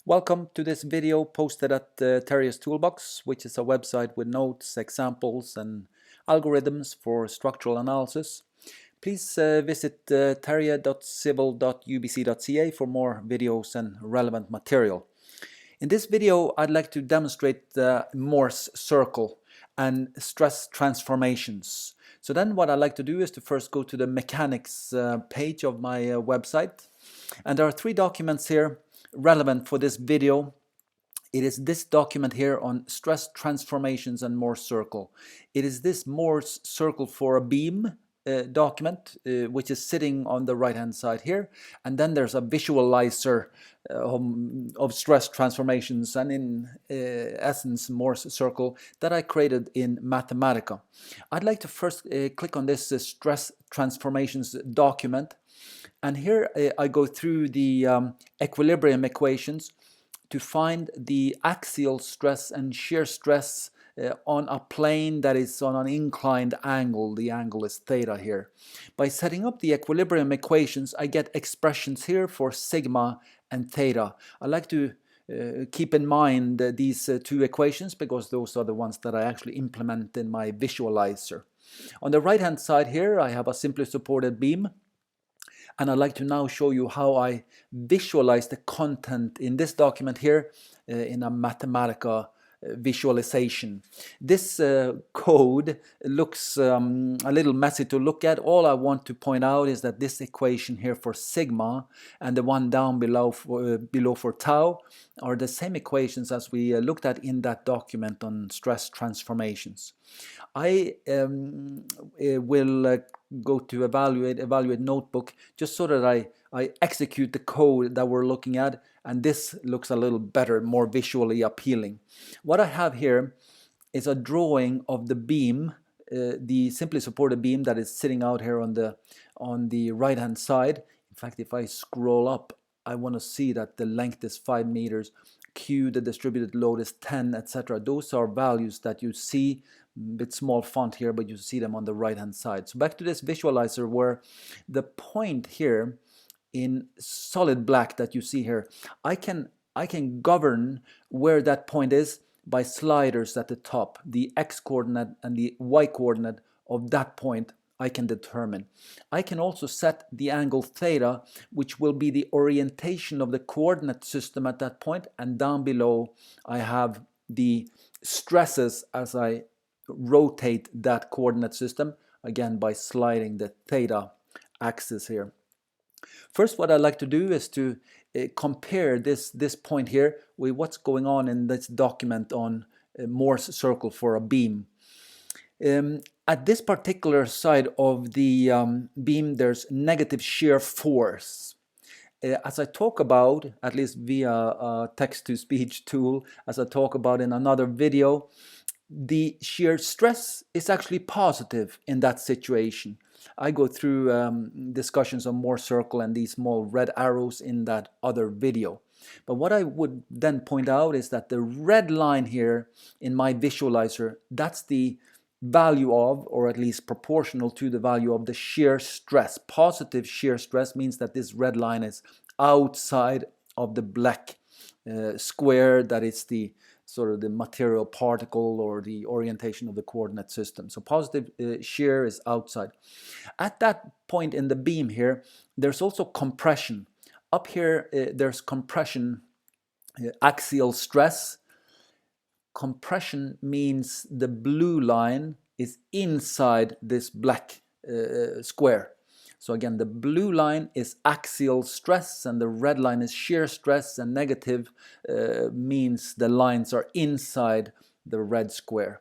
Welcome to this video posted at Terje's Toolbox, which is a website with notes, examples and algorithms for structural analysis. Please visit terje.civil.ubc.ca for more videos and relevant material. In this video, I'd like to demonstrate Mohr's circle and stress transformations. So then what I'd like to do is to first go to the mechanics page of my website. And there are three documents here relevant for this video. It is this document here on stress transformations and Mohr's circle. It is this Mohr's circle for a beam document, which is sitting on the right hand side here, and then there's a visualizer of stress transformations and in essence Mohr's circle that I created in Mathematica. I'd like to first click on this stress transformations document, and here I go through the equilibrium equations to find the axial stress and shear stress on a plane that is on an inclined angle. The angle is theta here. By setting up the equilibrium equations, I get expressions here for sigma and theta. I like to keep in mind these two equations because those are the ones that I actually implement in my visualizer. On the right hand side here, I have a simply supported beam. And I'd like to now show you how I visualize the content in this document here in a Mathematica visualization. This code looks a little messy to look at. All I want to point out is that this equation here for sigma and the one down below for tau are the same equations as we looked at in that document on stress transformations. I will go to evaluate notebook just so that I execute the code that we're looking at, and this looks a little better, more visually appealing. What I have here is a drawing of the beam, the simply supported beam that is sitting out here on the right hand side. In fact, if I scroll up, I want to see that the length is 5 meters, Q, the distributed load is 10, etc. Those are values that you see, bit small font here, but you see them on the right hand side. So back to this visualizer where the point here in solid black that you see here, I can govern where that point is by sliders at the top. The x coordinate and the y coordinate of that point I can determine. I can also set the angle theta, which will be the orientation of the coordinate system at that point, and down below I have the stresses as I rotate that coordinate system, again by sliding the theta axis here. First, what I'd like to do is to compare this point here with what's going on in this document on Mohr's circle for a beam. At this particular side of the beam, there's negative shear force. As I talk about, at least via a text-to-speech tool, as I talk about in another video, the shear stress is actually positive in that situation. I go through discussions on Mohr's circle and these small red arrows in that other video. But what I would then point out is that the red line here in my visualizer, that's the value of, or at least proportional to the value of the shear stress. Positive shear stress means that this red line is outside of the black square that is the sort of the material particle or the orientation of the coordinate system. So positive shear is outside. At that point in the beam here, there's also compression. Up here there's compression, axial stress. Compression means the blue line is inside this black square. So again, the blue line is axial stress and the red line is shear stress, and negative means the lines are inside the red square.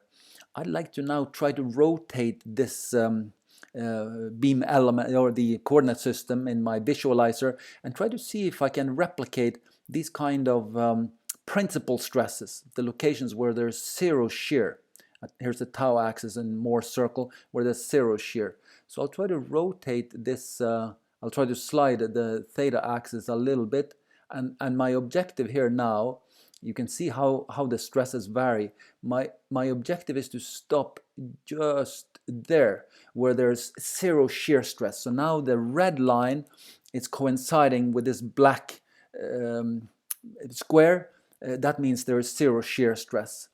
I'd like to now try to rotate this beam element or the coordinate system in my visualizer and try to see if I can replicate these kind of principal stresses, the locations where there's zero shear. Here's the tau axis in Mohr's circle where there's zero shear. So I'll try to rotate this, I'll try to slide the theta axis a little bit, and my objective here now, you can see how the stresses vary. My objective is to stop just there where there's zero shear stress. So now the red line is coinciding with this black square, that means there is zero shear stress.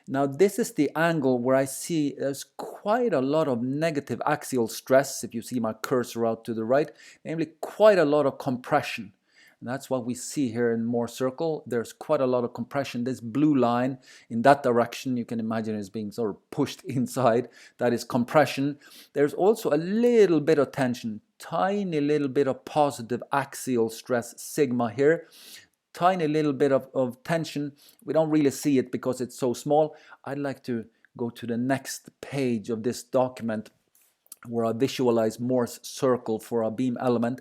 Now this is the angle where I see there's quite a lot of negative axial stress, if you see my cursor out to the right, namely quite a lot of compression. And that's what we see here in Mohr circle. There's quite a lot of compression. This blue line in that direction, you can imagine, is being sort of pushed inside. That is compression. There's also a little bit of tension, tiny little bit of positive axial stress, sigma here. Tiny little bit of tension. We don't really see it because it's so small. I'd like to go to the next page of this document where I visualize Mohr's circle for a beam element.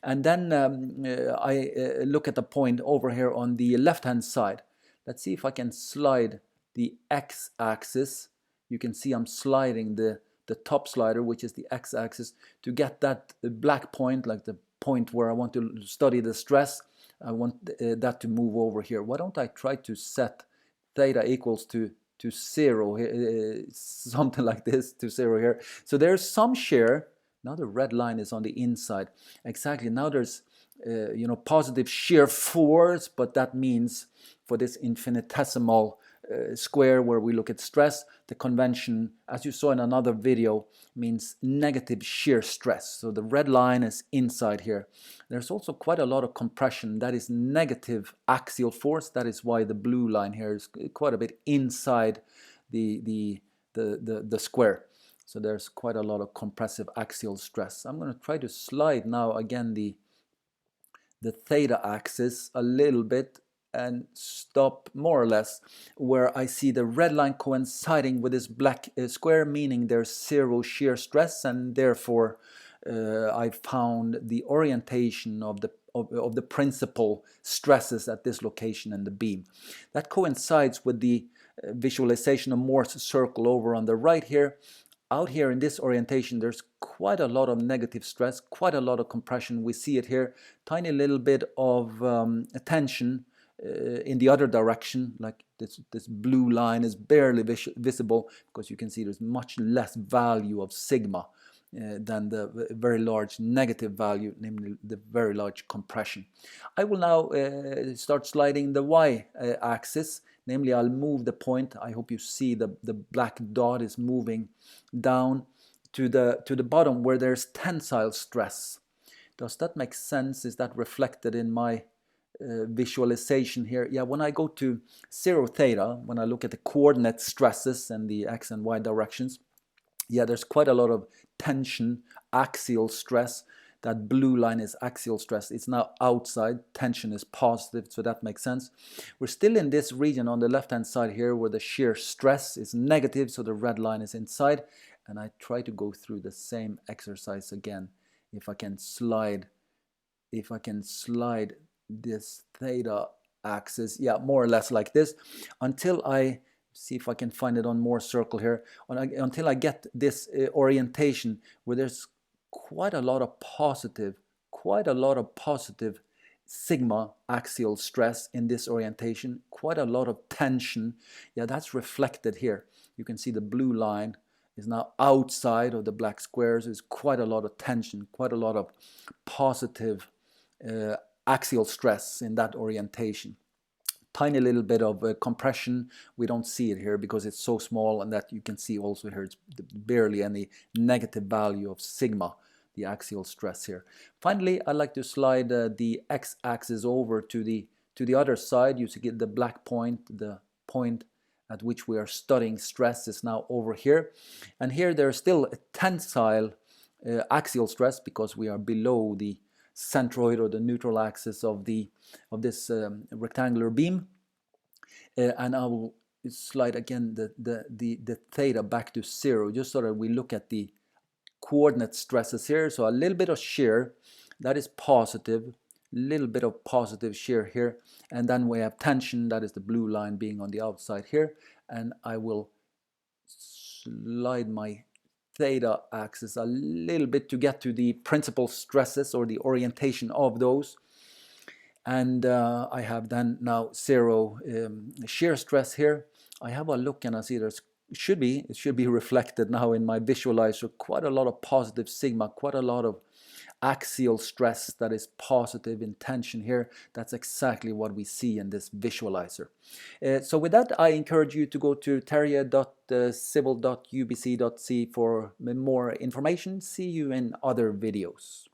And then I look at the point over here on the left-hand side. Let's see if I can slide the x-axis. You can see I'm sliding the top slider, which is the x-axis, to get that black point, like the point where I want to study the stress. I want that to move over here. Why don't I try to set theta equals to 0, something like this, to 0 here. So there's some shear. Now the red line is on the inside. Exactly. Now there's positive shear force, but that means for this infinitesimal square where we look at stress, the convention, as you saw in another video, means negative shear stress. So the red line is inside here. There's also quite a lot of compression. That is negative axial force. That is why the blue line here is quite a bit inside the square. So there's quite a lot of compressive axial stress. I'm going to try to slide now again the theta axis a little bit and stop more or less where I see the red line coinciding with this black square, meaning there's zero shear stress, and therefore I found the orientation of the principal stresses at this location in the beam. That coincides with the visualization of Mohr's circle over on the right here. Out here in this orientation, there's quite a lot of negative stress, quite a lot of compression. We see it here, tiny little bit of tension in the other direction, like this blue line is barely visible because you can see there's much less value of sigma than the very large negative value, namely the very large compression. I will now start sliding the y-axis. Namely, I'll move the point. I hope you see the black dot is moving down to the bottom where there's tensile stress. Does that make sense? Is that reflected in my visualization here? Yeah, when I go to 0 theta, when I look at the coordinate stresses and the x and y directions, yeah, there's quite a lot of tension, axial stress. That blue line is axial stress. It's now outside. Tension is positive, so that makes sense. We're still in this region on the left-hand side here where the shear stress is negative, so the red line is inside. And I try to go through the same exercise again. If I can slide this theta axis, yeah, more or less like this, until I see if I can find it on Mohr circle here, until I get this orientation where there's quite a lot of positive sigma axial stress in this orientation, quite a lot of tension. Yeah, that's reflected here. You can see the blue line is now outside of the black squares. There's quite a lot of tension, quite a lot of positive axial stress in that orientation. Tiny little bit of compression. We don't see it here because it's so small, and that you can see also here it's barely any negative value of sigma, the axial stress here. Finally, I'd like to slide the x-axis over to the other side. You see the black point, the point at which we are studying stress is now over here. And here there's still a tensile axial stress because we are below the centroid or the neutral axis of this rectangular beam, and I will slide again the theta back to 0, just so that we look at the coordinate stresses here. So a little bit of shear, that is positive, little bit of positive shear here, and then we have tension, that is the blue line being on the outside here, and I will slide my theta axis a little bit to get to the principal stresses or the orientation of those. And I have then now 0 shear stress here. I have a look and I see it should be reflected now in my visualizer. Quite a lot of positive sigma, quite a lot of axial stress that is positive in tension here. That's exactly what we see in this visualizer. So with that, I encourage you to go to terje.civil.ubc.ca for more information. See you in other videos.